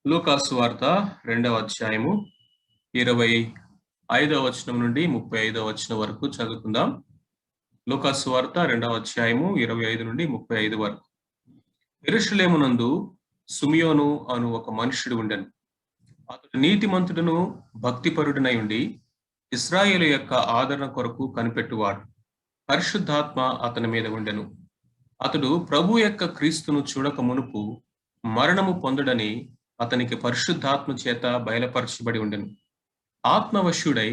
లూకాసు సువార్త 2వ అధ్యాయము 25వ వచనం నుండి 35వ వచనం వరకు చదువుకుందాం. లూకాసు సువార్త 2వ అధ్యాయము 25 నుండి 35 వరకు. యెరూషలేమునందు సిమియోను అను ఒక మనుష్యుడు ఉండెను. అతడు నీతిమంతుడును భక్తిపరుడునై ఉండి ఇశ్రాయేలు యొక్క ఆదరణ కొరకు కనిపెట్టువాడు. పరిశుద్ధాత్మ అతని మీద ఉండెను. అతడు ప్రభు యొక్క క్రీస్తును చూడక మునుపు మరణము పొందుడని అతనికి పరిశుద్ధాత్మ చేత బయలుపరచబడి ఉండెను. ఆత్మవశ్యుడై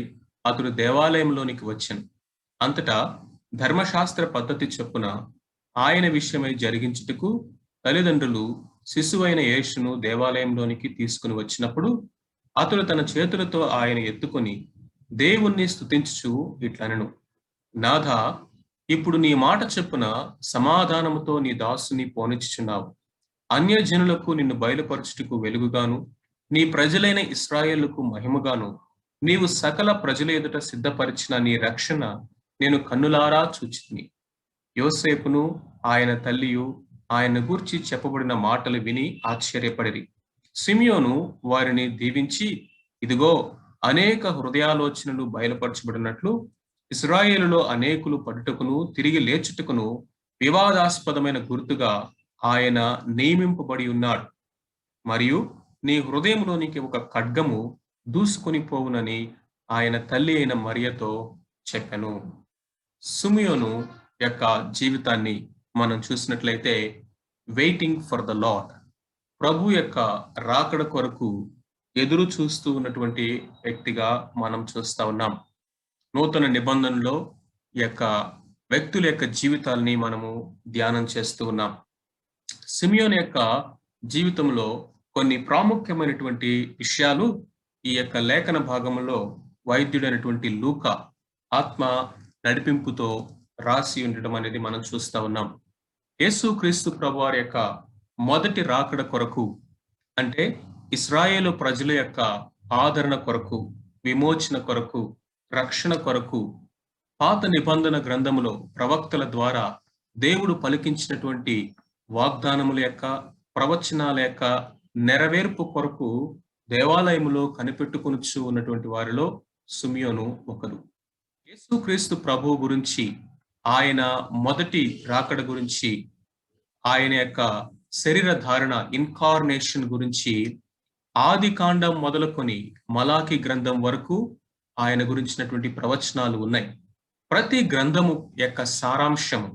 అతడు దేవాలయంలోనికి వచ్చెను. అంతటా ధర్మశాస్త్ర పద్ధతి చొప్పున ఆయన విషయమై జరిగించుటకు తల్లిదండ్రులు శిశువైన యేసును దేవాలయంలోనికి తీసుకుని వచ్చినప్పుడు అతడు తన చేతులతో ఆయన ఎత్తుకొని దేవుణ్ణి స్తుతించుచు ఇట్లనెను, నాథా, ఇప్పుడు నీ మాట చొప్పున సమాధానముతో నీ దాసుని పోనిచ్చుచున్నావు. అన్యజనులకు నిన్ను బయలుపరచుటకు వెలుగుగాను, నీ ప్రజలైన ఇశ్రాయేలుకు మహిమగాను నీవు సకల ప్రజల ఎదుట సిద్ధపరిచిన నీ రక్షణ నేను కన్నులారా చూచితిని. యోసేపును ఆయన తల్లియు ఆయన గూర్చి చెప్పబడిన మాటలు విని ఆశ్చర్యపడిరి. సిమియోను వారిని దీవించి, ఇదిగో, అనేక హృదయాలోచనలు బయలుపరచబడినట్లు ఇశ్రాయేలులో అనేకులు పడుటకును తిరిగి లేచుటకును వివాదాస్పదమైన గుర్తుగా ఆయన నియమింపబడి ఉన్నాడు. మరియు నీ హృదయంలోనికి ఒక ఖడ్గము దూసుకొని పోవునని ఆయన తల్లి అయిన మరియతో చెప్పెను. సిమియోను యొక్క జీవితాన్ని మనం చూసినట్లయితే వెయిటింగ్ ఫర్ ద లార్డ్, ప్రభు యొక్క రాకడ కొరకు ఎదురు చూస్తూ ఉన్నటువంటి వ్యక్తిగా మనం చూస్తా ఉన్నాం. నూతన నిబంధనలో ఈ యొక్క వ్యక్తుల యొక్క జీవితాల్ని మనము ధ్యానం చేస్తూ ఉన్నాం. సిమియోను యొక్క జీవితంలో కొన్ని ప్రాముఖ్యమైనటువంటి విషయాలు ఈ యొక్క లేఖన భాగంలో వైద్యుడైనటువంటి లూకా ఆత్మ నడిపింపుతో రాసి ఉండడం అనేది మనం చూస్తా ఉన్నాం. యేసుక్రీస్తు ప్రభువారి యొక్క మొదటి రాకడ కొరకు, అంటే ఇశ్రాయేలు ప్రజల యొక్క ఆదరణ కొరకు, విమోచన కొరకు, రక్షణ కొరకు పాత నిబంధన గ్రంథములో ప్రవక్తల ద్వారా దేవుడు పలికించినటువంటి వాగ్దానముల యొక్క, ప్రవచనాల యొక్క నెరవేర్పు కొరకు దేవాలయములో కనిపెట్టుకొనుచు ఉన్నటువంటి వారిలో సిమియోను ఒకరు. యేసుక్రీస్తు ప్రభువు గురించి, ఆయన మొదటి రాకడ గురించి, ఆయన యొక్క శరీర ధారణ ఇన్కార్నేషన్ గురించి ఆది కాండం మొదలుకొని మలాకి గ్రంథం వరకు ఆయన గురించినటువంటి ప్రవచనాలు ఉన్నాయి. ప్రతి గ్రంథము యొక్క సారాంశము,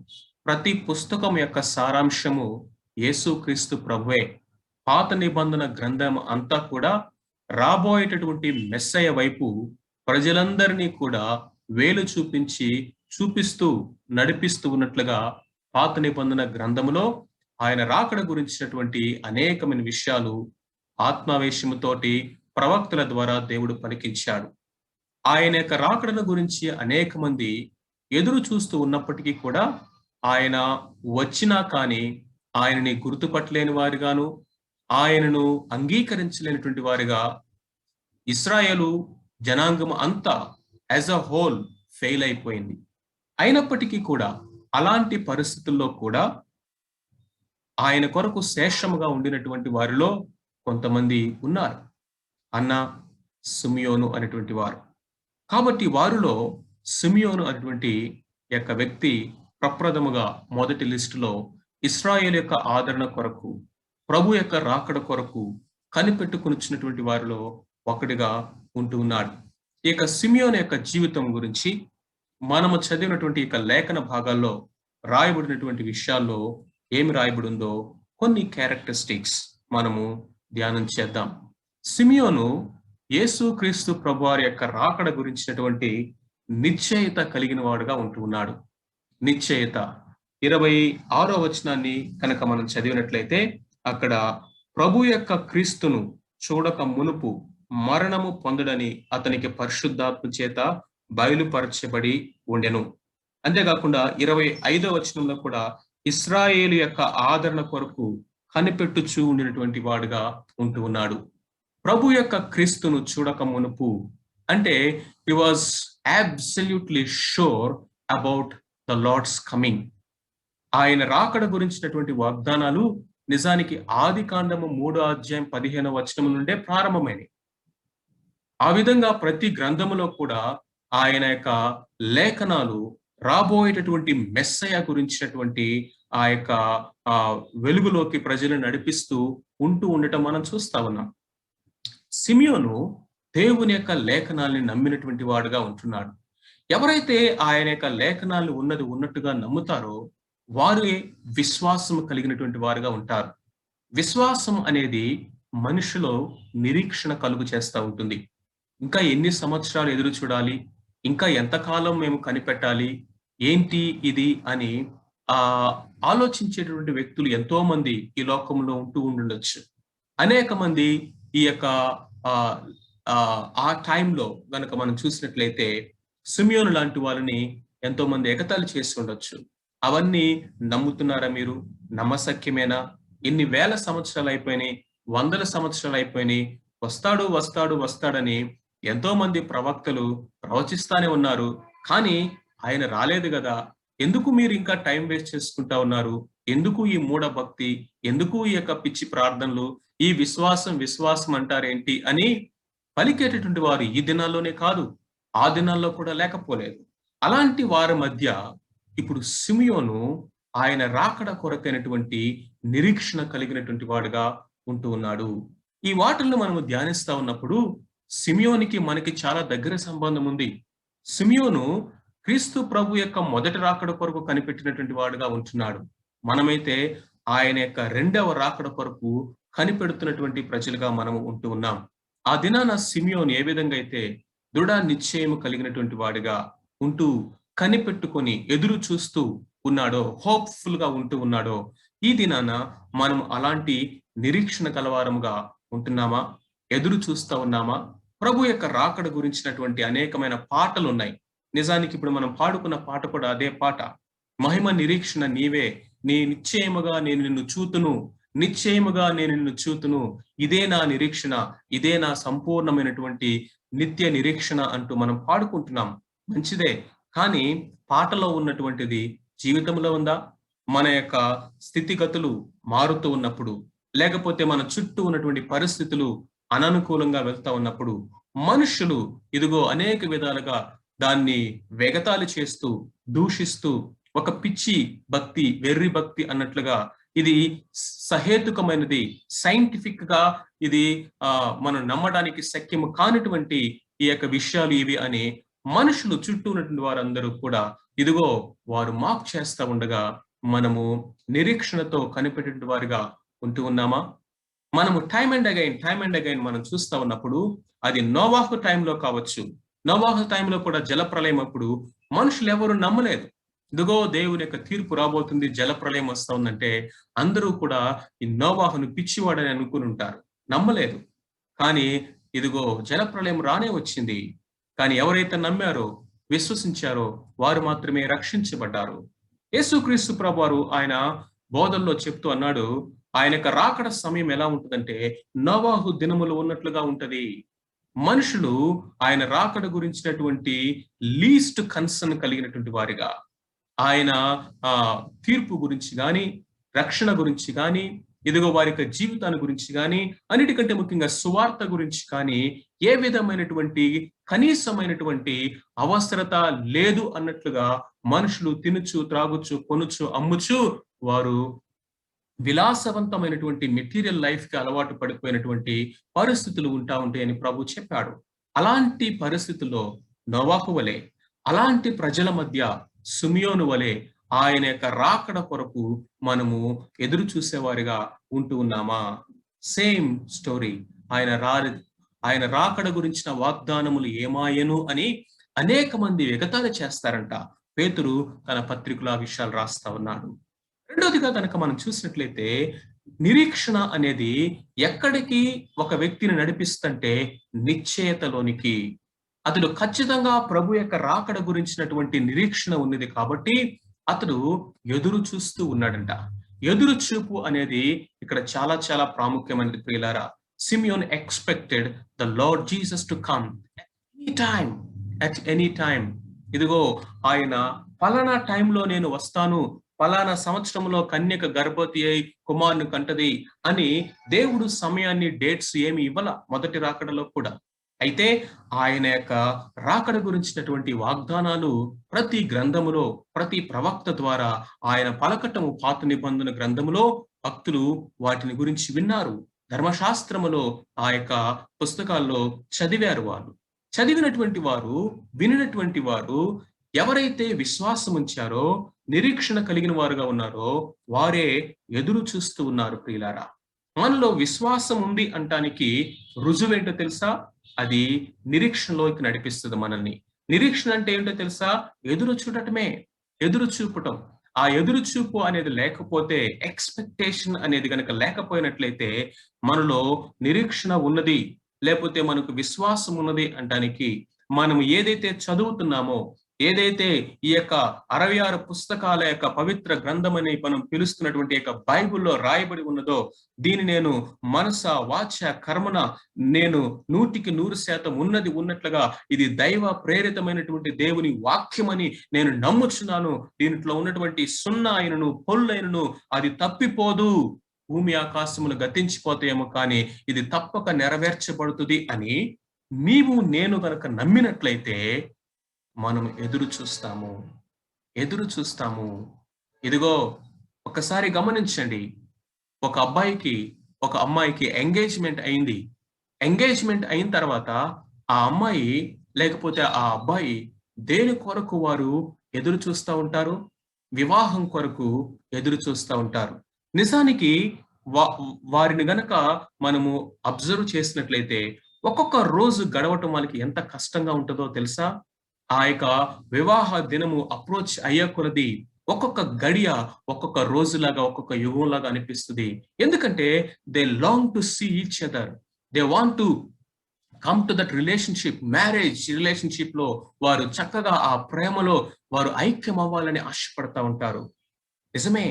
ప్రతి పుస్తకం యొక్క సారాంశము యేసుక్రీస్తు ప్రభువే. పాత నిబంధన గ్రంథం అంతా కూడా రాబోయేటటువంటి మెస్సయ వైపు ప్రజలందరినీ కూడా వేలు చూపిస్తూ నడిపిస్తూ ఉన్నట్లుగా పాత నిబంధన గ్రంథములో ఆయన రాకడ గురించినటువంటి అనేకమైన విషయాలు ఆత్మావేశముతోటి ప్రవక్తల ద్వారా దేవుడు పలికించాడు. ఆయన యొక్క రాకడను గురించి అనేక మంది ఎదురు చూస్తూ ఉన్నప్పటికీ కూడా ఆయన వచ్చినా కానీ ఆయనని గుర్తుపట్టలేని వారిగాను, ఆయనను అంగీకరించలేనటువంటి వారిగా ఇశ్రాయేలు జనాంగం అంతా యాజ్ అ హోల్ ఫెయిల్ అయిపోయింది. అయినప్పటికీ కూడా అలాంటి పరిస్థితుల్లో కూడా ఆయన కొరకు శేషముగా ఉండినటువంటి వారిలో కొంతమంది ఉన్నారు. అన్న, సిమియోను అనేటువంటి వారు. కాబట్టి వారిలో సిమియోను అనేటువంటి యొక్క వ్యక్తి ప్రప్రథముగా మొదటి లిస్టులో ఇశ్రాయేలు యొక్క ఆదరణ కొరకు, ప్రభు యొక్క రాకడ కొరకు కనిపెట్టుకునిచ్చినటువంటి వారిలో ఒకటిగా ఉంటూ ఉన్నాడు. ఈ యొక్క సిమియోను యొక్క జీవితం గురించి మనము చదివినటువంటి ఇక లేఖన భాగాల్లో రాయబడినటువంటి విషయాల్లో ఏమి రాయబడిందో కొన్ని క్యారెక్టరిస్టిక్స్ మనము ధ్యానం చేద్దాం. సిమియోను యేసుక్రీస్తు ప్రభువారి యొక్క రాకడ గురించినటువంటి నిశ్చయత కలిగిన వాడుగా ఉంటూ ఉన్నాడు. నిశ్చయత 26వ వచనాన్ని కనుక మనం చదివినట్లయితే అక్కడ ప్రభు యొక్క క్రీస్తును చూడక మునుపు మరణము పొందడని అతనికి పరిశుద్ధాత్మ చేత బయలుపరచబడి ఉండెను. అంతేకాకుండా 25వ వచనంలో కూడా ఇశ్రాయేలు యొక్క ఆదరణ కొరకు కనిపెట్టుచూ ఉండినటువంటి వాడుగా ఉంటూ ఉన్నాడు. ప్రభు యొక్క క్రీస్తును చూడక మునుపు అంటే he was absolutely sure about the Lord's coming. ఆయన రాకడ గురించినటువంటి వాగ్దానాలు నిజానికి ఆదికాండము 3:15 నుండే ప్రారంభమైనవి. ఆ విధంగా ప్రతి గ్రంథములో కూడా ఆయన యొక్క లేఖనాలు రాబోయేటటువంటి మెస్సయ గురించినటువంటి ఆ యొక్క వెలుగులోకి ప్రజలను నడిపిస్తూ ఉండటం మనం చూస్తా ఉన్నాం. సిమియోను దేవుని యొక్క లేఖనాల్ని నమ్మినటువంటి వాడుగా ఉంటున్నాడు. ఎవరైతే ఆయన యొక్క లేఖనాలు ఉన్నది ఉన్నట్టుగా నమ్ముతారో వారే విశ్వాసం కలిగినటువంటి వారుగా ఉంటారు. విశ్వాసం అనేది మనిషిలో నిరీక్షణ కలుగు చేస్తూ ఉంటుంది. ఇంకా ఎన్ని సంవత్సరాలు ఎదురు చూడాలి, ఇంకా ఎంతకాలం మేము కనిపెట్టాలి, ఏంటి ఇది అని ఆలోచించేటటువంటి వ్యక్తులు ఎంతో మంది ఈ లోకంలో ఉండుండొచ్చు. అనేక మంది ఈ యొక్క ఆ టైంలో గనక మనం చూసినట్లయితే సిమియోను లాంటి వాళ్ళని ఎంతో మంది ఎగతాళి చేసి ఉండొచ్చు. అవన్నీ నమ్ముతున్నారా మీరు? నమ్మశక్యమేనా? ఇన్ని వేల సంవత్సరాలు అయిపోయినాయి, వందల సంవత్సరాలు అయిపోయినాయి, వస్తాడని ఎంతో మంది ప్రవక్తలు ప్రవచిస్తానే ఉన్నారు. కానీ ఆయన రాలేదు కదా, ఎందుకు మీరు ఇంకా టైం వేస్ట్ చేసుకుంటా ఉన్నారు? ఎందుకు ఈ మూఢ భక్తి, ఎందుకు ఈ యొక్క పిచ్చి ప్రార్థనలు, ఈ విశ్వాసం అంటారేంటి అని పలికేటటువంటి వారు ఈ దినాల్లోనే కాదు, ఆ దినాల్లో కూడా లేకపోలేదు. అలాంటి వారి మధ్య ఇప్పుడు సిమియోను ఆయన రాకడ కొరకైనటువంటి నిరీక్షణ కలిగినటువంటి వాడుగా ఉంటూ ఉన్నాడు. ఈ వాటిల్లో మనము ధ్యానిస్తా ఉన్నప్పుడు సిమియోనికి మనకి చాలా దగ్గర సంబంధం ఉంది. సిమియోను క్రీస్తు ప్రభు యొక్క మొదటి రాకడ కొరకు కనిపెట్టినటువంటి వాడుగా ఉంటున్నాడు. మనమైతే ఆయన యొక్క రెండవ రాకడ కొరకు కనిపెడుతున్నటువంటి ప్రజలుగా మనము ఉంటూ ఉన్నాం. ఆ దినాన సిమియోను ఏ విధంగా అయితే దృఢ నిశ్చయము కలిగినటువంటి వాడిగా ఉంటూ కనిపెట్టుకొని ఎదురు చూస్తూ ఉన్నాడో, హోప్ఫుల్ గా ఉంటూ ఉన్నాడో, ఈ దినాన మనం అలాంటి నిరీక్షణ కలవారముగా ఉంటున్నామా? ఎదురు చూస్తా ఉన్నామా? ప్రభు యొక్క రాకడ గురించినటువంటి అనేకమైన పాటలు ఉన్నాయి. నిజానికి ఇప్పుడు మనం పాడుకున్న పాట కూడా అదే పాట. మహిమ నిరీక్షణ నీవే, నిశ్చయముగా నేను నిన్ను చూతును, నిశ్చయముగా నేను నిన్ను చూతును, ఇదే నా నిరీక్షణ, ఇదే నా సంపూర్ణమైనటువంటి నిత్య నిరీక్షణ అంటూ మనం పాడుకుంటున్నాం. మంచిదే, కానీ పాటలో ఉన్నటువంటిది జీవితంలో ఉందా? మన యొక్క స్థితిగతులు మారుతూ ఉన్నప్పుడు, లేకపోతే మన చుట్టూ ఉన్నటువంటి పరిస్థితులు అననుకూలంగా వెళ్తా ఉన్నప్పుడు మనుషులు ఇదిగో అనేక విధాలుగా దాన్ని వెగతాళి చేస్తూ, దూషిస్తూ, ఒక పిచ్చి భక్తి, వెర్రి భక్తి అన్నట్లుగా ఇది సహేతుకమైనది, సైంటిఫిక్ గా ఇది మనం నమ్మడానికి శక్యము కానిటువంటి ఈ యొక్క విషయాలు ఇవి అని మనుషులు చుట్టూ ఉన్నటువంటి వారందరూ కూడా ఇదిగో వారు మాక్ చేస్తా ఉండగా మనము నిరీక్షణతో కనిపెట్టే వారిగా ఉంటూ ఉన్నామా? మనము టైమ్ అండ్ అగైన్ మనం చూస్తా ఉన్నప్పుడు అది నోవాహు టైంలో కావచ్చు. నోవాహు టైంలో కూడా జలప్రలయం అప్పుడు మనుషులు ఎవరు నమ్మలేదు. ఇదిగో దేవుని యొక్క తీర్పు రాబోతుంది, జలప్రలయం వస్తా ఉందంటే అందరూ కూడా ఈ నోవాహును పిచ్చివాడని అనుకుని ఉంటారు, నమ్మలేదు. కానీ ఇదిగో జలప్రలయం రానే వచ్చింది. కానీ ఎవరైతే నమ్మారో, విశ్వసించారో వారు మాత్రమే రక్షించబడ్డారు. యేసుక్రీస్తు ప్రభువారు ఆయన బోధల్లో చెప్తూ అన్నాడు, ఆయన యొక్క రాకడ సమయం ఎలా ఉంటుందంటే నోవాహు దినములు ఉన్నట్లుగా ఉంటది. మనుషులు ఆయన రాకడ గురించినటువంటి లీస్ట్ కన్సర్న్ కలిగినటువంటి వారిగా, ఆయన తీర్పు గురించి గాని, రక్షణ గురించి గాని, ఇదిగో వారి యొక్క జీవితాన్ని గురించి కానీ, అన్నిటికంటే ముఖ్యంగా సువార్త గురించి కానీ ఏ విధమైనటువంటి కనీసమైనటువంటి అవసరత లేదు అన్నట్లుగా మనుషులు తినుచు, త్రాగుచు, కొనుచు, అమ్ముచు వారు విలాసవంతమైనటువంటి మెటీరియల్ లైఫ్ కి అలవాటు పడిపోయినటువంటి పరిస్థితులు ఉంటాయని ప్రభు చెప్పాడు. అలాంటి పరిస్థితుల్లో నోవాహు వలె, అలాంటి ప్రజల మధ్య సిమియోను వలె ఆయన యొక్క రాకడ కొరకు మనము ఎదురు చూసేవారిగా ఉంటూ ఉన్నామా? Same story. ఆయన రాకడ గురించిన వాగ్దానములు ఏమాయను అని అనేక మంది ఎగతాళి చేస్తారంట. పేతురు తన పత్రికలో ఆ విషయాలు రాస్తా ఉన్నాడు. రెండోదిగా కనుక మనం చూసినట్లయితే నిరీక్షణ అనేది ఎక్కడికి ఒక వ్యక్తిని నడిపిస్తుంటే నిశ్చయతలోనికి. అతడు ఖచ్చితంగా ప్రభు యొక్క రాకడ గురించినటువంటి నిరీక్షణ ఉన్నది కాబట్టి అతడు ఎదురు చూస్తూ ఉన్నాడంట. ఎదురు చూపు అనేది ఇక్కడ చాలా చాలా ప్రాముఖ్యమైనది ప్రియులారా. Simeon expected the lord Jesus to come at any time. ఇదిగో ఆయన పలానా టైంలో నేను వస్తాను, ఫలానా సంవత్సరంలో కన్యక గర్భవతి అయి కుమారుని కంటది అని దేవుడు సమయాన్ని, డేట్స్ ఏమి ఇవ్వాల మొదటి రాకడలో కూడా. అయితే ఆయన యొక్క రాకడ గురించినటువంటి వాగ్దానాలు ప్రతి గ్రంథములో, ప్రతి ప్రవక్త ద్వారా ఆయన పలకటము పాత నిబంధన గ్రంథములో భక్తులు వాటిని గురించి విన్నారు. ధర్మశాస్త్రములో ఆ యొక్క పుస్తకాల్లో చదివారు. వాళ్ళు చదివినటువంటి వారు, వినినటువంటి వారు ఎవరైతే విశ్వాసం ఉంచారో, నిరీక్షణ కలిగిన వారుగా ఉన్నారో వారే ఎదురు చూస్తూ ఉన్నారు. ప్రియులారా, మనలో విశ్వాసం ఉంది అంటానికి రుజువేంటో తెలుసా? అది నిరీక్షణలోకి నడిపిస్తుంది మనల్ని. నిరీక్షణ అంటే ఏంటో తెలుసా? ఎదురు చూడటమే, ఎదురు చూపటం. ఆ ఎదురు చూపు అనేది లేకపోతే, ఎక్స్పెక్టేషన్ అనేది కనుక లేకపోయినట్లయితే మనలో నిరీక్షణ ఉన్నది, లేకపోతే మనకు విశ్వాసం ఉన్నది అంటానికి మనం ఏదైతే చదువుతున్నామో, ఏదైతే ఈ యొక్క 66 పుస్తకాల యొక్క పవిత్ర గ్రంథం అని మనం పిలుస్తున్నటువంటి యొక్క బైబిల్లో రాయబడి ఉన్నదో, దీన్ని నేను మనస, వాచ, కర్మన నేను 100% ఉన్నది ఉన్నట్లుగా ఇది దైవ ప్రేరితమైనటువంటి దేవుని వాక్యమని నేను నమ్ముచున్నాను. దీంట్లో ఉన్నటువంటి సున్నాయినను, పొల్లైనను అది తప్పిపోదు. భూమి ఆకాశములు గతించిపోతాయేమో కానీ ఇది తప్పక నెరవేర్చబడుతుంది అని నీవు నేను గనక నమ్మినట్లయితే మనం ఎదురు చూస్తాము. ఇదిగో ఒకసారి గమనించండి. ఒక అబ్బాయికి, ఒక అమ్మాయికి ఎంగేజ్మెంట్ అయింది. ఎంగేజ్మెంట్ అయిన తర్వాత ఆ అమ్మాయి లేకపోతే ఆ అబ్బాయి దేని కొరకు వారు ఎదురు చూస్తూ ఉంటారు? వివాహం కొరకు ఎదురు చూస్తూ ఉంటారు. నిజానికి వారిని గనక మనము అబ్జర్వ్ చేసినట్లయితే ఒక్కొక్క రోజు గడవటం వాళ్ళకి ఎంత కష్టంగా ఉంటుందో తెలుసా? ఆ యొక్క వివాహ దినము అప్రోచ్ అయ్యే కొలది ఒక్కొక్క గడియ ఒక్కొక్క రోజులాగా, ఒక్కొక్క యుగంలాగా అనిపిస్తుంది. ఎందుకంటే they long to see each other, they want to come to that relationship. Marriage relationship లో వారు చక్కగా ఆ ప్రేమలో వారు ఐక్యం అవ్వాలని ఆశపడతా ఉంటారు. నిజమే,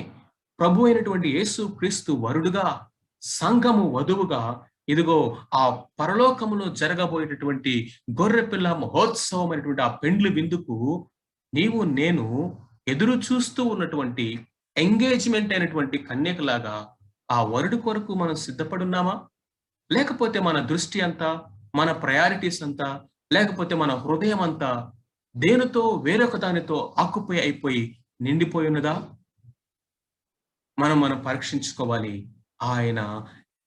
ప్రభు అయినటువంటి యేసు క్రీస్తు వరుడుగా, సంఘము వధువుగా, ఇదిగో ఆ పరలోకములో జరగబోయేటటువంటి గొర్రెపిల్ల మహోత్సవం అనేటువంటి ఆ పెండ్లి విందుకు నీవు నేను ఎదురు చూస్తూ ఉన్నటువంటి ఎంగేజ్మెంట్ అయినటువంటి కన్యకలాగా ఆ వరుడు కొరకు మనం సిద్ధపడున్నామా? లేకపోతే మన దృష్టి అంతా, మన ప్రయారిటీస్ అంతా, లేకపోతే మన హృదయం అంతా దేనితో వేరొక దానితో ఆక్యుపై అయిపోయి నిండిపోయి ఉన్నదా? మనం పరీక్షించుకోవాలి. ఆయన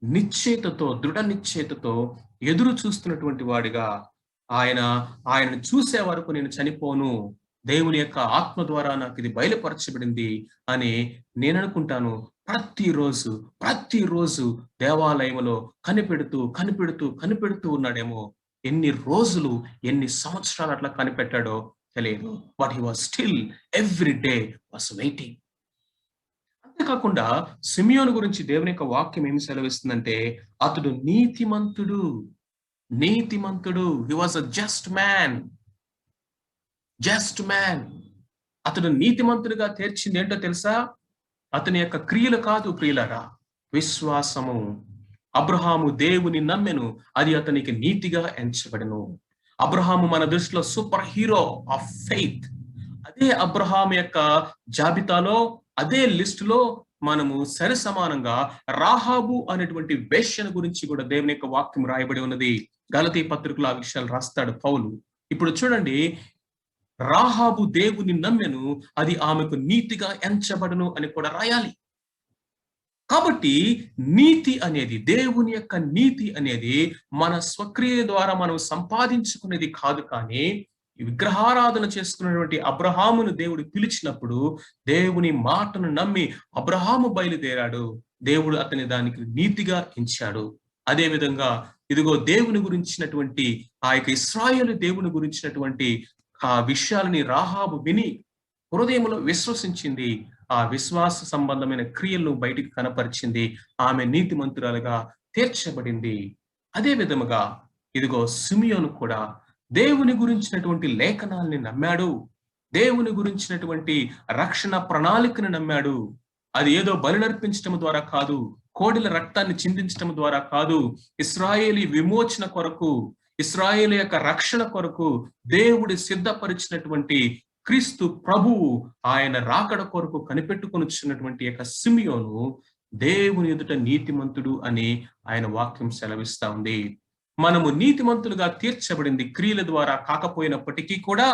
నిశ్చయితతో, దృఢ నిశ్చయితతో ఎదురు చూస్తున్నటువంటి వాడిగా, ఆయనను చూసే వరకు నేను చనిపోను, దేవుని యొక్క ఆత్మ ద్వారా నాకు ఇది బయలుపరచబడింది అని నేను అనుకుంటాను. ప్రతిరోజు దేవాలయంలో కనిపెడుతూ ఉన్నాడేమో. ఎన్ని రోజులు, ఎన్ని సంవత్సరాలు అట్లా కనిపెట్టాడో తెలియదు. But he was still every day was waiting. అంతేకాకుండా సిమియోను గురించి దేవుని యొక్క వాక్యం ఏమి సెలవిస్తుందంటే, అతడు నీతిమంతుడు. He was a just man. అతడు నీతిమంతుడిగా తీర్చింది ఏంటో తెలుసా? అతని యొక్క క్రియలు కాదు ప్రియులరా, విశ్వాసము. అబ్రహాము దేవుని నమ్మెను, అది అతనికి నీతిగా ఎంచబడెను. అబ్రహాము మన దృష్టిలో సూపర్ హీరో ఆఫ్ ఫెయిత్. అదే అబ్రహాము యొక్క జాబితాలో, అదే లిస్టులో మనము సరి సమానంగా రాహాబు అనేటువంటి వేశ్యను గురించి కూడా దేవుని యొక్క వాక్యం రాయబడి ఉన్నది. గలతీ పత్రికలో ఆ విషయాలు రాస్తాడు పౌలు. ఇప్పుడు చూడండి, రాహాబు దేవుని నమ్మెను, అది ఆమెకు నీతిగా ఎంచబడును అని కూడా రాయాలి. కాబట్టి నీతి అనేది, దేవుని యొక్క నీతి అనేది మన స్వక్రియ ద్వారా మనం సంపాదించుకునేది కాదు. కానీ విగ్రహారాధన చేసుకున్నటువంటి అబ్రహామును దేవుడు పిలిచినప్పుడు దేవుని మాటను నమ్మి అబ్రహాము బయలుదేరాడు. దేవుడు అతని దానికి నీతిగా ఎంచాడు. అదే విధంగా ఇదిగో దేవుని గురించినటువంటి ఆ యొక్క ఇశ్రాయేలు దేవుని గురించినటువంటి ఆ విషయాలని రాహాబు విని హృదయంలో విశ్వసించింది. ఆ విశ్వాస సంబంధమైన క్రియలను బయటికి కనపరిచింది. ఆమె నీతిమంతురాలుగా తీర్చబడింది. అదే విధముగా ఇదిగో సిమియోను కూడా దేవుని గురించినటువంటి లేఖనాల్ని నమ్మాడు. దేవుని గురించినటువంటి రక్షణ ప్రణాళికను నమ్మాడు. అది ఏదో బలినర్పించడం ద్వారా కాదు, కోడిల రక్తాన్ని చిందించడం ద్వారా కాదు, ఇశ్రాయేలీ విమోచన కొరకు, ఇశ్రాయేలు యొక్క రక్షణ కొరకు దేవుడు సిద్ధపరిచినటువంటి క్రీస్తు ప్రభువు ఆయన రాకడ కొరకు కనిపెట్టుకొనిచున్నటువంటి యొక్క సిమియోను దేవుని ఎదుట నీతిమంతుడు అని ఆయన వాక్యం సెలవిస్తా ఉంది. మనము నీతిమంతులుగా తీర్చబడింది క్రియల ద్వారా కాకపోయినప్పటికీ కూడా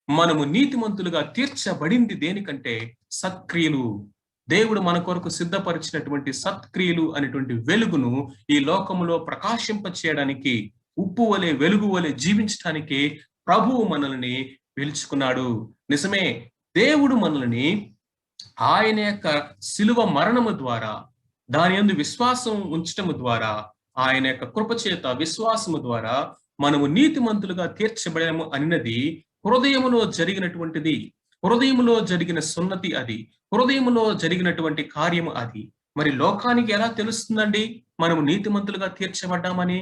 మనము నీతిమంతులుగా తీర్చబడింది దేనికంటే సత్క్రియలు. దేవుడు మన కొరకు సిద్ధపరిచినటువంటి సత్క్రియలు అనేటువంటి వెలుగును ఈ లోకములో ప్రకాశింప చేయడానికి, ఉప్పు వలె వెలుగు వలె జీవించడానికి ప్రభువు మనల్ని పిలుచుకున్నాడు. నిజమే, దేవుడు మనల్ని ఆయన యొక్క శిలువ మరణము ద్వారా, దాని యందు విశ్వాసం ఉంచటము ద్వారా, ఆయన యొక్క కృపచేత విశ్వాసము ద్వారా మనము నీతిమంతులుగా తీర్చబడము అన్నది హృదయములో జరిగినటువంటిది. హృదయములో జరిగిన సున్నతి అది, హృదయములో జరిగినటువంటి కార్యము అది. మరి లోకానికి ఎలా తెలుస్తుందండి మనము నీతిమంతులుగా తీర్చబడ్డామని?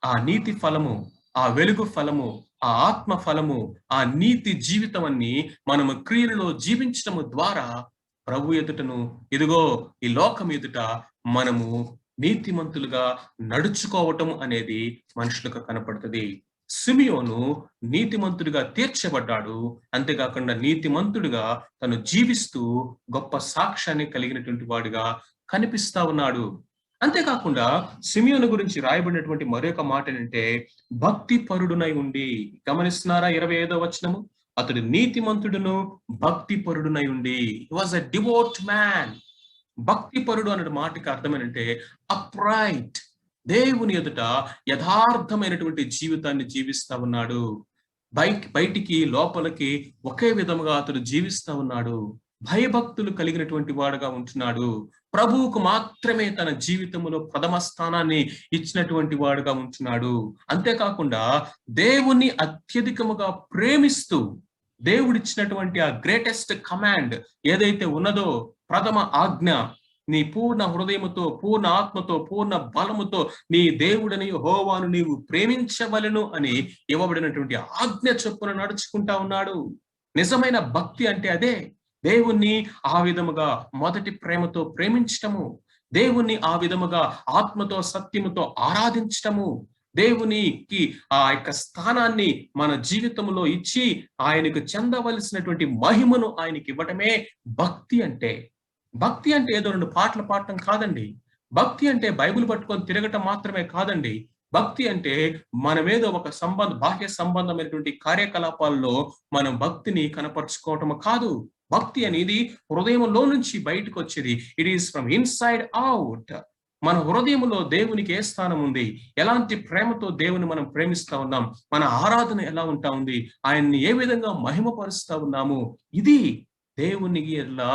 ఆ నీతి ఫలము, ఆ వెలుగు ఫలము, ఆ ఆత్మ ఫలము, ఆ నీతి జీవితం అన్ని మనము క్రియలలో జీవించటము ద్వారా ప్రభు ఎదుటను, ఇదిగో ఈ లోకం ఎదుట మనము నీతిమంతులుగా నడుచుకోవటం అనేది మనుషులకు కనపడుతుంది. సిమియోను నీతిమంతుడిగా తీర్చబడ్డాడు. అంతేకాకుండా నీతిమంతుడిగా తను జీవిస్తూ గొప్ప సాక్ష్యాన్ని కలిగినటువంటి వాడిగా కనిపిస్తా ఉన్నాడు. అంతేకాకుండా సిమియోను గురించి రాయబడినటువంటి మరొక మాట ఏంటంటే భక్తి పరుడునై ఉండి. గమనిస్తున్నారా? 25వ వచనము, అతడు నీతిమంతుడును భక్తి పరుడునై ఉండి. హి వాజ్ ఎ డివోట్ మ్యాన్. భక్తి పరుడు అనే మాటకి అర్థం ఏంటంటే అప్రైట్, దేవుని ఎదుట యథార్థమైనటువంటి జీవితాన్ని జీవిస్తా ఉన్నాడు. బయటికి లోపలికి ఒకే విధముగా అతడు జీవిస్తా ఉన్నాడు. భయభక్తులు కలిగినటువంటి వాడుగా ఉంటున్నాడు. ప్రభువుకు మాత్రమే తన జీవితంలో ప్రథమ స్థానాన్ని ఇచ్చినటువంటి వాడుగా ఉంటున్నాడు. అంతేకాకుండా దేవుణ్ణి అత్యధికముగా ప్రేమిస్తూ, దేవుడిచ్చినటువంటి ఆ గ్రేటెస్ట్ కమాండ్ ఏదైతే ఉన్నదో, ప్రథమ ఆజ్ఞ, నీ పూర్ణ హృదయముతో, పూర్ణ ఆత్మతో, పూర్ణ బలముతో నీ దేవుడని యెహోవాను నీవు ప్రేమించవలెను అని ఇవ్వబడినటువంటి ఆజ్ఞ చొప్పున నడుచుకుంటా ఉన్నాడు. నిజమైన భక్తి అంటే అదే. దేవుణ్ణి ఆ విధముగా మొదటి ప్రేమతో ప్రేమించటము, దేవుణ్ణి ఆ విధముగా ఆత్మతో సత్యముతో ఆరాధించటము, దేవునికి ఆ యొక్క స్థానాన్ని మన జీవితంలో ఇచ్చి ఆయనకు చెందవలసినటువంటి మహిమను ఆయనకి ఇవ్వటమే భక్తి అంటే. భక్తి అంటే ఏదో 2 పాటలు పాడటం కాదండి. భక్తి అంటే బైబిల్ పట్టుకొని తిరగటం మాత్రమే కాదండి. భక్తి అంటే మనమేదో ఒక బాహ్య సంబంధమైనటువంటి కార్యకలాపాల్లో మనం భక్తిని కనపరుచుకోవటం కాదు. భక్తి అనేది హృదయంలో నుంచి బయటకు వచ్చేది. It is from inside out. మన హృదయంలో దేవునికి ఏ స్థానం ఉంది, ఎలాంటి ప్రేమతో దేవుని మనం ప్రేమిస్తా ఉన్నాం, మన ఆరాధన ఎలా ఉంటా ఉంది, ఆయన్ని ఏ విధంగా మహిమపరుస్తా ఉన్నాము, ఇది దేవునికి ఎలా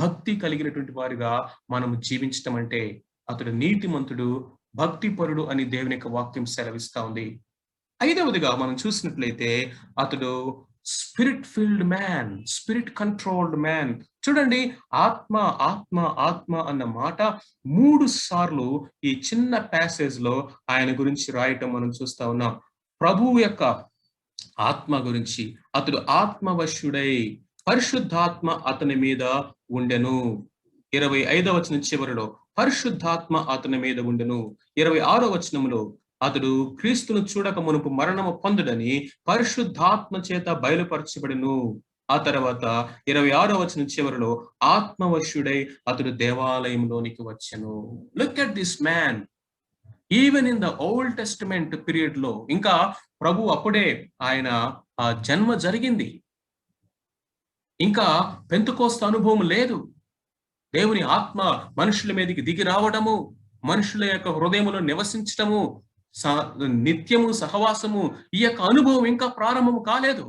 భక్తి కలిగినటువంటి వారిగా మనము జీవించటం అంటే. అతడు నీతిమంతుడు, భక్తిపరుడు అని దేవుని యొక్క వాక్యం సెలవిస్తా ఉంది. 5వదిగా మనం చూసినట్లయితే అతడు spirit field man, spirit controlled man. చూడండి, ఆత్మ ఆత్మ ఆత్మ అన్న మాట 3 సార్లు ఈ చిన్న ప్యాసేజ్ లో ఆయన గురించి రాయటం మనం చూస్తా ఉన్నాం. ప్రభువు యొక్క ఆత్మ గురించి, అతడు ఆత్మవశుడై పరిశుద్ధాత్మ అతని మీద ఉండెను. 25వ వచనం చివరిలో పరిశుద్ధాత్మ అతని మీద ఉండెను. 26వ వచనంలో అతడు క్రీస్తును చూడక మునుపు మరణము పొందుడని పరిశుద్ధాత్మ చేత బయలుపరచబడెను. ఆ తర్వాత 26వ వచనం చివరిలో ఆత్మవశుడై అతడు దేవాలయంలోనికి వచ్చెను. Look at this man. Even in the old testament period లో, ఇంకా ప్రభు అప్పుడే ఆయన జన్మ జరిగింది, ఇంకా పెంతెకోస్తు అనుభవం లేదు. దేవుని ఆత్మ మనుషుల మీదకి దిగి రావడము, మనుషుల యొక్క హృదయములో నివసించటము, నిత్యము సహవాసము, ఈ యొక్క అనుభవం ఇంకా ప్రారంభం కాలేదు.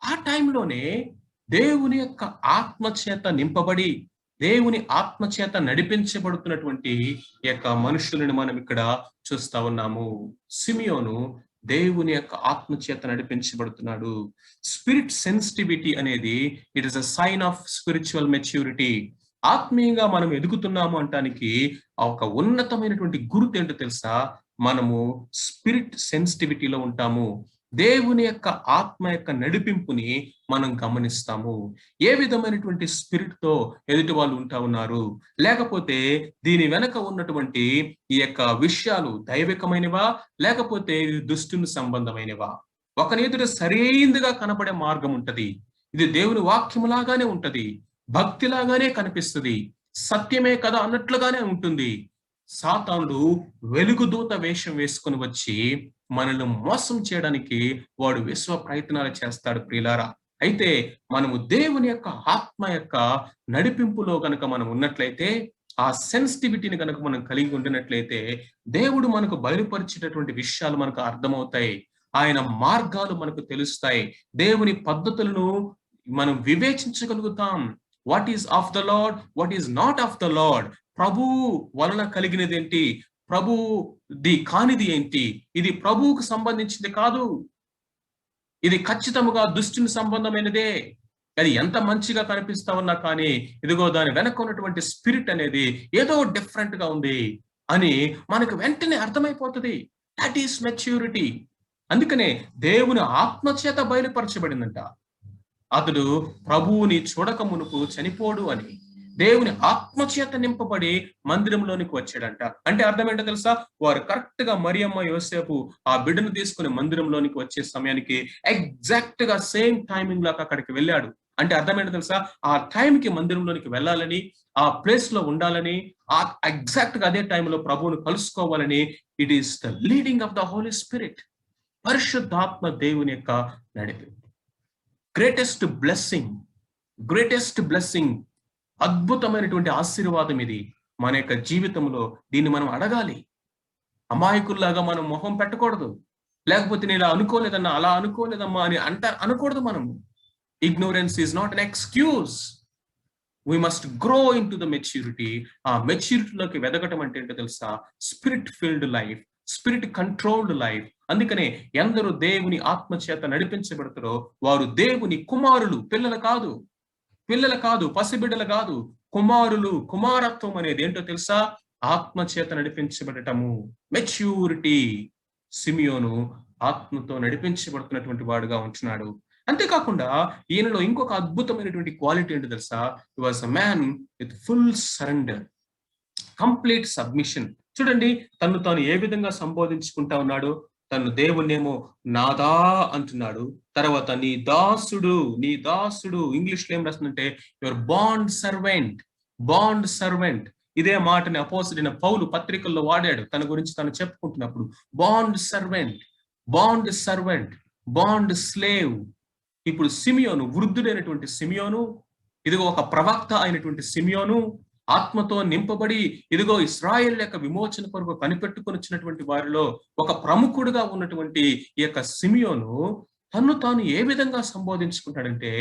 ఆ టైంలోనే దేవుని యొక్క ఆత్మ చేత నింపబడి, దేవుని ఆత్మ చేత నడిపించబడుతున్నటువంటి యొక్క మనుషులను మనం ఇక్కడ చూస్తా ఉన్నాము. సిమియోను దేవుని యొక్క ఆత్మ చేత నడిపించబడుతున్నాడు. స్పిరిట్ సెన్సిటివిటీ అనేది it is a sign of spiritual maturity. ఆత్మీయంగా మనం ఎదుగుతున్నాము అంటానికి ఒక ఉన్నతమైనటువంటి గుర్తు ఏంటో తెలుసా? మనము స్పిరిట్ సెన్సిటివిటీలో ఉంటాము. దేవుని యొక్క ఆత్మ యొక్క నడిపింపుని మనం గమనిస్తాము. ఏ విధమైనటువంటి స్పిరిట్ తో ఎదుటి వాళ్ళు ఉంటా ఉన్నారు, లేకపోతే దీని వెనక ఉన్నటువంటి ఈ యొక్క విషయాలు దైవికమైనవా లేకపోతే దుష్టుని సంబంధమైనవా? ఒకని ఎదుట సరైనదిగా కనపడే మార్గం ఉంటది. ఇది దేవుని వాక్యములాగానే ఉంటది, భక్తిలాగానే కనిపిస్తుంది, సత్యమే కదా అన్నట్లుగానే ఉంటుంది. సాతానుడు వెలుగుదూత వేషం వేసుకొని వచ్చి మనల్ని మోసం చేయడానికి వాడు విశ్వ ప్రయత్నాలు చేస్తాడు ప్రియులారా. అయితే మనము దేవుని యొక్క ఆత్మ యొక్క నడిపింపులో గనక మనం ఉన్నట్లయితే, ఆ సెన్సిటివిటీని కనుక మనం కలిగి ఉండినట్లయితే, దేవుడు మనకు బయలుపరిచేటటువంటి విషయాలు మనకు అర్థమవుతాయి, ఆయన మార్గాలు మనకు తెలుస్తాయి, దేవుని పద్ధతులను మనం వివేచించగలుగుతాం. What is of the Lord, what is not of the Lord, ప్రభు వలన కలిగినది ఏంటి, ప్రభు ది కానిది ఏంటి, ఇది ప్రభువుకు సంబంధించింది కాదు, ఇది ఖచ్చితముగా దుష్టుని సంబంధమైనదే. అది ఎంత మంచిగా కనిపిస్తా ఉన్నా కానీ ఇదిగో దాని వెనక ఉన్నటువంటి స్పిరిట్ అనేది ఏదో డిఫరెంట్ గా ఉంది అని మనకు వెంటనే అర్థమైపోతుంది. That is maturity. అందుకనే దేవుని ఆత్మచేత బయలుపరచబడిందంట. అతడు ప్రభువుని చూడక మునుపు చనిపోడు అని దేవుని ఆత్మచేత నింపబడి మందిరంలోనికి వచ్చాడంట. అంటే అర్థం ఏంటో తెలుసా? వారు కరెక్ట్ గా మరియమ్మ యోసేపు ఆ బిడ్డను తీసుకుని మందిరంలోనికి వచ్చే సమయానికి ఎగ్జాక్ట్ గా సేమ్ టైమింగ్ లాగా అక్కడికి వెళ్ళాడు. అంటే అర్థం ఏంటో తెలుసా? ఆ టైంకి మందిరంలోనికి వెళ్ళాలని, ఆ ప్లేస్ లో ఉండాలని, ఆ ఎగ్జాక్ట్ గా అదే టైంలో ప్రభువును కలుసుకోవాలని. It is the leading of the Holy Spirit. పరిశుద్ధాత్మ దేవుని యొక్క నడిపి. గ్రేటెస్ట్ బ్లెస్సింగ్, అద్భుతమైనటువంటి ఆశీర్వాదం ఇది మన యొక్క జీవితంలో. దీన్ని మనం అడగాలి. అమాయకుల్లాగా మనం మొహం పెట్టకూడదు. లేకపోతే నేను ఇలా అనుకోలేదన్నా, అలా అనుకోలేదమ్మా అని అనకూడదు. మనము ignorance is not an excuse. We must grow into the maturity. ఆ మెచ్యూరిటీలోకి వెదగటం అంటే ఏంటో తెలుసా? Spirit field life, spirit controlled life. అందుకనే ఎందరూ దేవుని ఆత్మ చేత నడిపించబడతారో వారు దేవుని కుమారులు. పిల్లలు కాదు, పసిబిడ్డలు కాదు, కుమారులు. కుమారత్వం అనేది ఏంటో తెలుసా? ఆత్మ చేత నడిపించబడటము, మెచ్యూరిటీ. సిమియోను ఆత్మతో నడిపించబడుతున్నటువంటి వాడుగా ఉంటున్నాడు. అంతేకాకుండా ఈయనలో ఇంకొక అద్భుతమైనటువంటి క్వాలిటీ ఏంటో తెలుసా? He was a man with full surrender, complete submission. చూడండి తను తాను ఏ విధంగా సంబోధించుకుంటా ఉన్నాడు. తను దేవుణ్ణేమో నాదా అంటున్నాడు. తర్వాత నీ దాసుడు. ఇంగ్లీష్ లో ఏం రాస్తుందంటే యువర్ బాండ్ సర్వెంట్. ఇదే మాటని అపోస్తలుడైన పౌలు పత్రికల్లో వాడాడు తన గురించి తను చెప్పుకుంటున్నప్పుడు. Bond servant, bond slave. ఇప్పుడు సిమియోను, వృద్ధుడైనటువంటి సిమియోను, ఇదిగో ఒక ప్రవక్త అయినటువంటి సిమియోను, ఆత్మతో నింపబడి ఇదిగో ఇశ్రాయేల్ యొక్క విమోచన కొరకు కనిపెట్టుకొని వచ్చినటువంటి వారిలో ఒక ప్రముఖుడుగా ఉన్నటువంటి ఈ యొక్క సిమియోను తన్ను తాను ఏ విధంగా సంబోధించుకుంటాడంటే,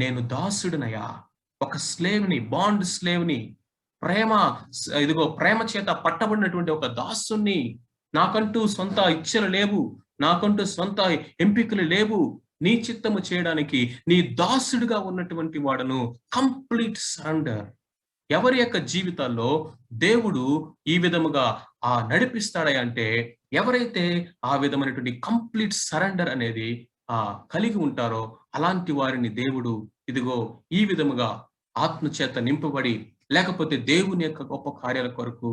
నేను దాసుడినయా, ఒక స్లేవ్ని, బాండ్ స్లేవ్ని, ప్రేమ చేత పట్టబడినటువంటి ఒక దాసుని. నాకంటూ సొంత ఇచ్చలు లేవు, నాకంటూ సొంత ఎంపికలు లేవు, నీ చిత్తము చేయడానికి నీ దాసుడిగా ఉన్నటువంటి వాడను. Complete surrender. ఎవరి యొక్క జీవితాల్లో దేవుడు ఈ విధముగా నడిపిస్తాడా అంటే, ఎవరైతే ఆ విధమైనటువంటి కంప్లీట్ సరెండర్ అనేది కలిగి ఉంటారో అలాంటి వారిని దేవుడు ఇదిగో ఈ విధముగా ఆత్మచేత నింపబడి, లేకపోతే దేవుని యొక్క గొప్ప కార్యాల కొరకు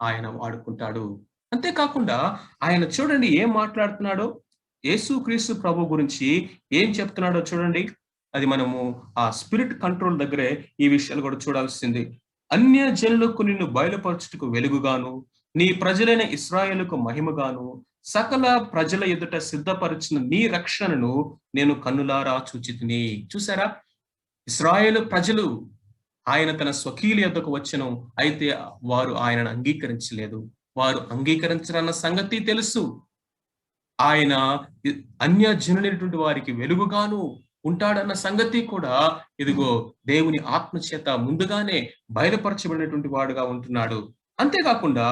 ఆయన వాడుకుంటాడు. అంతేకాకుండా ఆయన చూడండి ఏం మాట్లాడుతున్నాడో, యేసుక్రీస్తు ప్రభు గురించి ఏం చెప్తున్నాడో చూడండి. అది మనము ఆ స్పిరిట్ కంట్రోల్ దగ్గరే ఈ విషయాలు కూడా చూడాల్సింది. అన్య జనులకు నిన్ను బయలుపరచుటకు వెలుగుగాను, నీ ప్రజలైన ఇశ్రాయేలుకు మహిమగాను, సకల ప్రజల ఎదుట సిద్ధపరిచిన నీ రక్షణను నేను కన్నులారా చూచితిని. చూసారా? ఇశ్రాయేలు ప్రజలు ఆయన తన స్వకీయుల యొద్దకు వచ్చెను, అయితే వారు ఆయనను అంగీకరించలేదు. వారు అంగీకరించరన్న సంగతి తెలుసు. ఆయన అన్య జనులైనటువంటి వారికి వెలుగుగాను ఉంటాడన్న సంగతి కూడా ఇదిగో దేవుని ఆత్మచేత ముందుగానే బయలుపరచబడినటువంటి వాడుగా ఉంటున్నాడు. అంతేకాకుండా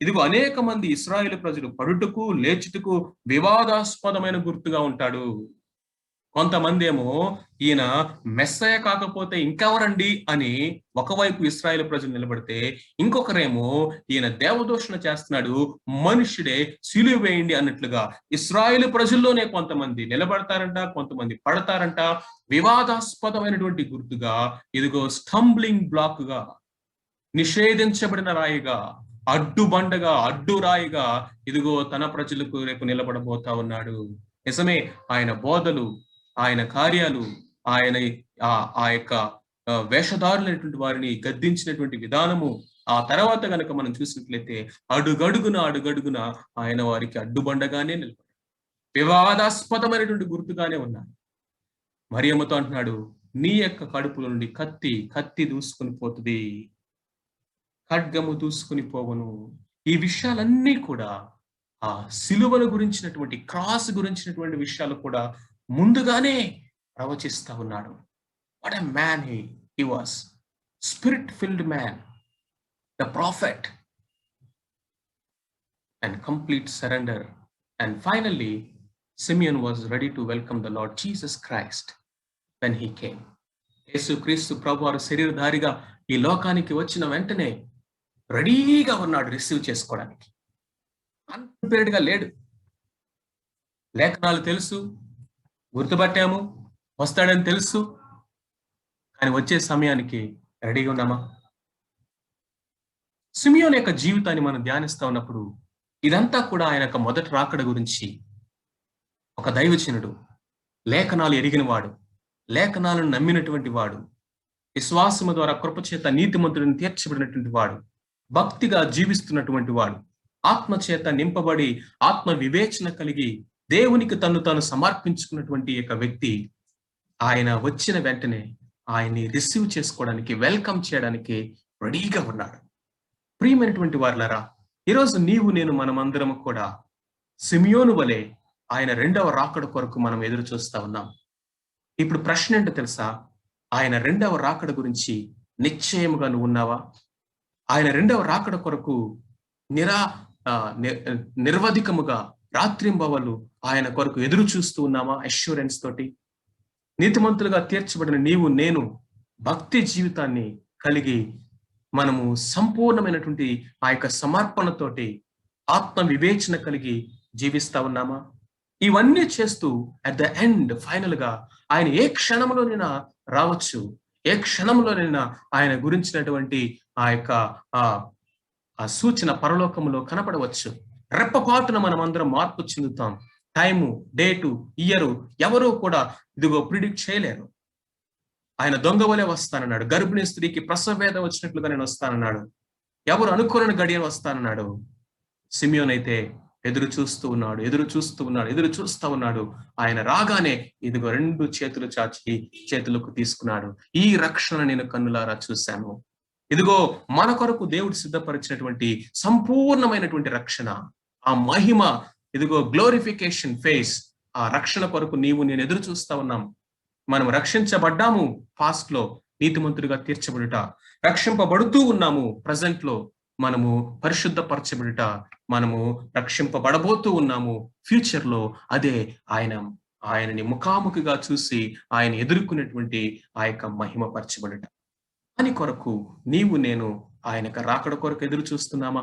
ఇదిగో అనేక మంది ఇశ్రాయేలు ప్రజలు పడుటకు లేచుటకు వివాదాస్పదమైన గుర్తుగా ఉంటాడు. కొంతమంది ఏమో ఈయన మెస్సయ కాకపోతే ఇంకెవరండి అని ఒకవైపు ఇశ్రాయేలు ప్రజలు నిలబడితే, ఇంకొకరేమో ఈయన దేవదూషణ చేస్తున్నాడు, మనుష్యుడే, సిలువ వేయండి అన్నట్లుగా ఇశ్రాయేలు ప్రజల్లోనే కొంతమంది నిలబడతారంట, కొంతమంది పడతారంట. వివాదాస్పదమైనటువంటి గుర్తుగా ఇదిగో స్టంబ్లింగ్ బ్లాక్ గా, నిషేధించబడిన రాయిగా, అడ్డుబండగా, అడ్డు రాయిగా ఇదిగో తన ప్రజలకు రేపు నిలబడబోతా ఉన్నాడు. నిజమే, ఆయన బోధలు, ఆయన కార్యాలు, ఆయన ఆ యొక్క వేషధారులైనటువంటి వారిని గద్దించినటువంటి విధానము, ఆ తర్వాత గనక మనం చూసినట్లయితే అడుగడుగున ఆయన వారికి అడ్డుబండగానే నిలబడ్డాడు. వివాదాస్పదమైనటువంటి గుర్తుగానే ఉన్నారు. మరియమ్మతో అంటున్నాడు, నీ యొక్క కడుపులో నుండి కత్తి దూసుకొని పోతుంది, ఖడ్గము దూసుకొని పోవను. ఈ విషయాలన్నీ కూడా ఆ సిలువను గురించినటువంటి, క్రాస్ గురించినటువంటి విషయాలు కూడా ముందుగానే ప్రవచిస్తా ఉన్నాడు. What a man he was. Spirit field man, the prophet, and complete surrender. And finally Simeon was ready to welcome the Lord Jesus Christ when he came. యేసుక్రీస్తు ప్రభువారు శరీరధారిగా ఈ లోకానికి వచ్చిన వెంటనే రెడీగా ఉన్నాడు రిసీవ్ చేసుకోవడానికి. అన్‌ప్రిపేర్డ్ గా లేడు. లేఖనాలు తెలుసు, గుర్తుపట్టాము, వస్తాడని తెలుసు, కానీ వచ్చే సమయానికి రెడీగా ఉన్నామా? సిమియోను యొక్క జీవితాన్ని మనం ధ్యానిస్తా ఉన్నప్పుడు ఇదంతా కూడా ఆయన యొక్క మొదటి రాకడ గురించి. ఒక దైవజనుడు, లేఖనాలు ఎరిగినవాడు, లేఖనాలను నమ్మినటువంటి వాడు, విశ్వాసము ద్వారా కృపచేత నీతిమంతుడిని తీర్చబడినటువంటి వాడు, భక్తిగా జీవిస్తున్నటువంటి వాడు, ఆత్మచేత నింపబడి ఆత్మ వివేచన కలిగి దేవునికి తను తాను సమర్పించుకున్నటువంటి యొక్క వ్యక్తి ఆయన వచ్చిన వెంటనే ఆయన్ని రిసీవ్ చేసుకోవడానికి, వెల్కమ్ చేయడానికి రెడీగా ఉన్నాడు. ప్రియమైనటువంటి వారులారా, ఈరోజు నీవు నేను మనమందరం కూడా సిమియోను వలె ఆయన రెండవ రాకడ కొరకు మనం ఎదురు చూస్తా ఉన్నాం. ఇప్పుడు ప్రశ్న ఏంటో తెలుసా? ఆయన రెండవ రాకడ గురించి నిశ్చయముగా నువ్వు ఉన్నావా? ఆయన రెండవ రాకడ కొరకు నిర్వధికముగా రాత్రింబవళ్ళు ఆయన కొరకు ఎదురు చూస్తూ ఉన్నామా? అష్యూరెన్స్ తోటి నీతిమంతులుగా తీర్చబడిన నీవు నేను భక్తి జీవితాన్ని కలిగి మనము సంపూర్ణమైనటువంటి ఆ యొక్క సమర్పణతోటి ఆత్మ వివేచన కలిగి జీవిస్తా ఉన్నామా? ఇవన్నీ చేస్తూ అట్ ద ఎండ్ ఫైనల్ గా ఆయన ఏ క్షణంలోనైనా రావచ్చు, ఏ క్షణంలోనైనా ఆయన గురించినటువంటి ఆ యొక్క ఆ సూచన పరలోకములో కనపడవచ్చు. రెప్పపాటున మనం అందరం మార్పు చెందుతాం. టైము, డేటు, ఇయరు ఎవరూ కూడా ఇదిగో ప్రిడిక్ట్ చేయలేరు. ఆయన దొంగ వలె వస్తానన్నాడు. గర్భిణీ స్త్రీకి ప్రసవ వేదన వచ్చినట్లుగా నేను వస్తానన్నాడు. ఎవరు అనుకోని గడియ వస్తానన్నాడు. సిమియోన్ అయితే ఎదురు చూస్తూ ఉన్నాడు. ఆయన రాగానే ఇదిగో రెండు చేతులు చాచి చేతులకు తీసుకున్నాడు. ఈ రక్షణ నేను కన్నులారా చూశాను. ఇదిగో మన కొరకు దేవుడు సిద్ధపరిచినటువంటి సంపూర్ణమైనటువంటి రక్షణ, ఆ మహిమ, ఇదిగో గ్లోరిఫికేషన్ ఫేస్, ఆ రక్షణ కొరకు నీవు నేను ఎదురు చూస్తా ఉన్నాం. మనం రక్షించబడ్డాము పాస్ట్ లో, నీతిమంతుడిగా తీర్చబడుట, రక్షింపబడుతూ ఉన్నాము ప్రజెంట్ లో, మనము పరిశుద్ధపరచబడుట, మనము రక్షింపబడబోతూ ఉన్నాము ఫ్యూచర్ లో. అదే ఆయనని ముఖాముఖిగా చూసి ఆయన ఎదుర్కొనేటువంటి ఆ యొక్క మహిమపరచబడుట. దాని కొరకు నీవు నేను ఆయన రాకడ కొరకు ఎదురు చూస్తున్నామా?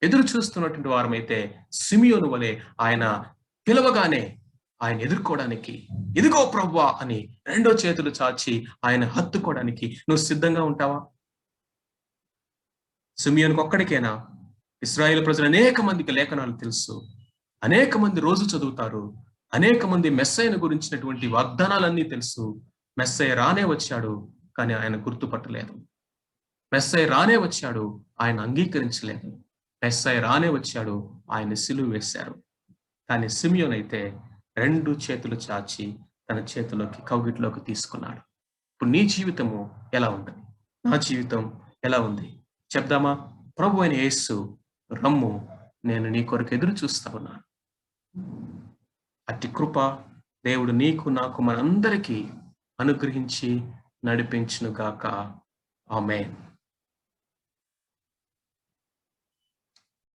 ఎదురు చూస్తున్నటువంటి వారమైతే సిమియోను వలె ఆయన పిలవగానే ఆయన ఎదుర్కోవడానికి, ఇదిగో ప్రభువా అని రెండో చేతులు చాచి ఆయన హత్తుకోవడానికి నువ్వు సిద్ధంగా ఉంటావా? సిమియోనుకు ఒక్కడికేనా? ఇశ్రాయేలు ప్రజలు అనేక మందికి లేఖనాలు తెలుసు, అనేక మంది రోజు చదువుతారు, అనేక మంది మెస్సయ్యను గురించినటువంటి వాగ్దానాలన్నీ తెలుసు. మెస్సయ్య రానే వచ్చాడు, కానీ ఆయన గుర్తుపట్టలేదు. మెస్సయ్య రానే వచ్చాడు, ఆయన అంగీకరించలేదు. మెస్సయ్య రానే వచ్చాడు, ఆయన సిలువ వేశారు. కానీ సిమియోను అయితే రెండు చేతులు చాచి తన చేతిలోకి కౌగిట్లోకి తీసుకున్నాడు. ఇప్పుడు నీ జీవితము ఎలా ఉంటుంది? నా జీవితం ఎలా ఉంది? చెప్దామా? ప్రభు అయిన యేసు, రమ్ము, నేను నీ కొరకు ఎదురు చూస్తా ఉన్నాను. అట్టి కృప దేవుడు నీకు నాకు మనందరికీ అనుగ్రహించి నడిపించును గాక. ఆమేన్.